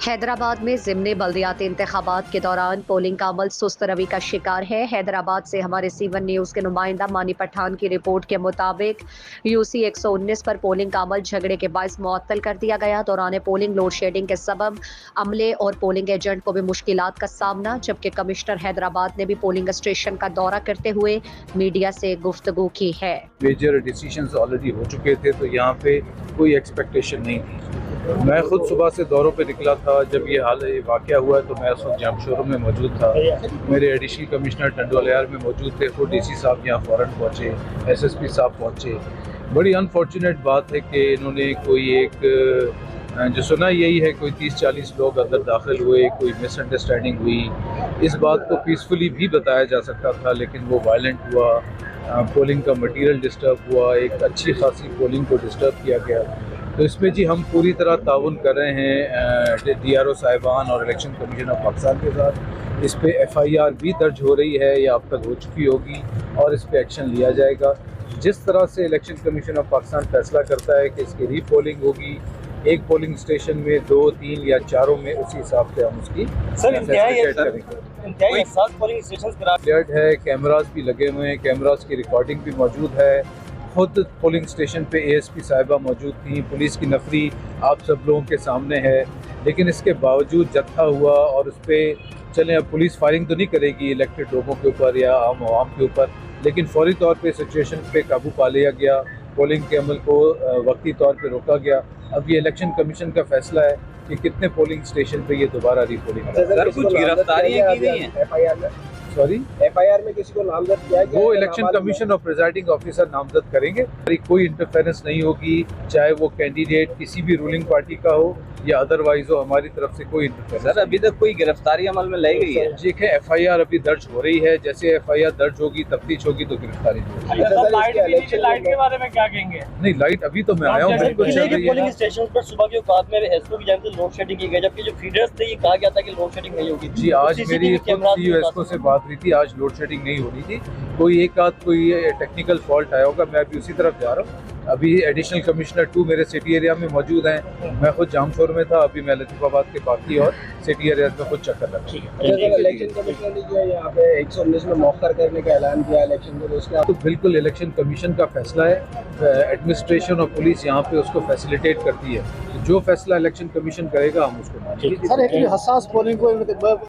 हैदराबाद में ज़िमनी बल्दियाती इंतखाबात के दौरान पोलिंग का अमल सुस्त रवि का शिकार है। हैदराबाद से हमारे C1 न्यूज़ के नुमाइंदा मानी पठान की रिपोर्ट के मुताबिक UC 119 पर पोलिंग का अमल झगड़े के बायस मुअत्तल कर दिया गया। दौरान पोलिंग लोड शेडिंग के सबब अमले और पोलिंग एजेंट को भी मुश्किलात का सामना, जबकि कमिश्नर हैदराबाद ने भी पोलिंग स्टेशन का दौरा करते हुए मीडिया से गुफ्तगू की है। मेजर डिसीजंस ऑलरेडी हो चुके थे, तो यहाँ पे कोई एक्सपेक्टेशन नहीं थी। मैं खुद सुबह से दौरों पे निकला था। जब ये वाक़या हुआ तो मैं उस वक्त जाम शोरूम में मौजूद था। मेरे एडिशनल कमिश्नर टंडोलियार में मौजूद थे, खुद DC साहब यहाँ फ़ौरन पहुँचे, SSP साहब पहुँचे। बड़ी अनफॉर्चुनेट बात है कि इन्होंने कोई एक जो सुना यही है कोई 30-40 लोग अंदर दाखिल हुए, कोई मिसअंडरस्टैंडिंग हुई। इस बात को पीसफुली भी बताया जा सकता था, लेकिन वो वायलेंट हुआ। पोलिंग का मटीरियल डिस्टर्ब हुआ, एक अच्छी खासी पोलिंग को डिस्टर्ब किया गया। तो इसमें जी हम पूरी तरह ताउन कर रहे हैं DRO साहिबान और इलेक्शन कमीशन ऑफ पाकिस्तान के साथ। इस पे FIR भी दर्ज हो रही है या अब तक हो चुकी होगी और इस पे एक्शन लिया जाएगा। जिस तरह से इलेक्शन कमीशन ऑफ पाकिस्तान फैसला करता है कि इसकी रीपोलिंग होगी, एक पोलिंग स्टेशन में 2, 3 या 4 में, उसी हिसाब से हम उसकी क्लियर्ड है। कैमरास भी लगे हुए हैं, कैमरास की रिकॉर्डिंग भी मौजूद है। खुद पोलिंग स्टेशन पे ASP साहिबा मौजूद थी। पुलिस की नफरी आप सब लोगों के सामने है, लेकिन इसके बावजूद जत्था हुआ और उस पर चलें, अब पुलिस फायरिंग तो नहीं करेगी इलेक्टेड लोगों के ऊपर या आम आवाम के ऊपर, लेकिन फौरी तौर पे सिचुएशन पे काबू पा लिया गया। पोलिंग के अमल को वक्ती तौर पे रोका गया। अब ये इलेक्शन कमीशन का फैसला है कि कितने पोलिंग स्टेशन पे ये दोबारा रीपोलिंग। कुछ गिरफ्तारियां की गई हैं FIR में? सॉरी, FIR में किसी को नामजद किया गया? वो इलेक्शन कमीशन और प्रिजाइडिंग ऑफिसर नामजद करेंगे। कोई इंटरफेरेंस नहीं होगी, चाहे वो कैंडिडेट किसी भी रूलिंग पार्टी का हो या अदरवाइज हो। हमारी तरफ से कोई इंटरफेरेंस। सर, अभी तक कोई गिरफ्तारी अमल में लाई गई है? देखिए, FIR अभी दर्ज हो रही है। जैसे FIR दर्ज होगी, तफ्तीश होगी तो गिरफ्तारी होगी। लाइट के बारे में क्या कहेंगे? नहीं, लाइट अभी तो मैं आया हूँ, बिल्कुल चल रही है। पोलिंग स्टेशन पर सुबह के औकात में एसओ की जानिब से लोड शेडिंग की गई, जबकि जो फीडर्स थे ये कहा गया था कि लोड शेडिंग नहीं होगी। जी, आज मेरी CESO से बात हुई थी, आज लोड शेडिंग नहीं हो रही थी। कोई एक आध कोई टेक्निकल फॉल्ट आया होगा। मैं अभी उसी तरफ जा रहा हूँ। अभी एडिशनल कमिश्नर 2 मेरे सिटी एरिया में मौजूद हैं। मैं खुद जामशोर में था, अभी मैं लतीफ़ाबाद के बाकी और सिटी एरिया में खुद चक्कर लगा। इलेक्शन कमीशन ने जो यहाँ पे 119 में मौखर करने का ऐलान किया इलेक्शन को, उसका तो बिल्कुल इलेक्शन कमीशन का फैसला है। एडमिनिस्ट्रेशन और पुलिस यहाँ पे उसको फैसिलिटेट करती है। जो फैसला इलेक्शन कमीशन करेगा हम उसको मानेंगे। सर, एक हसास पोलिंग को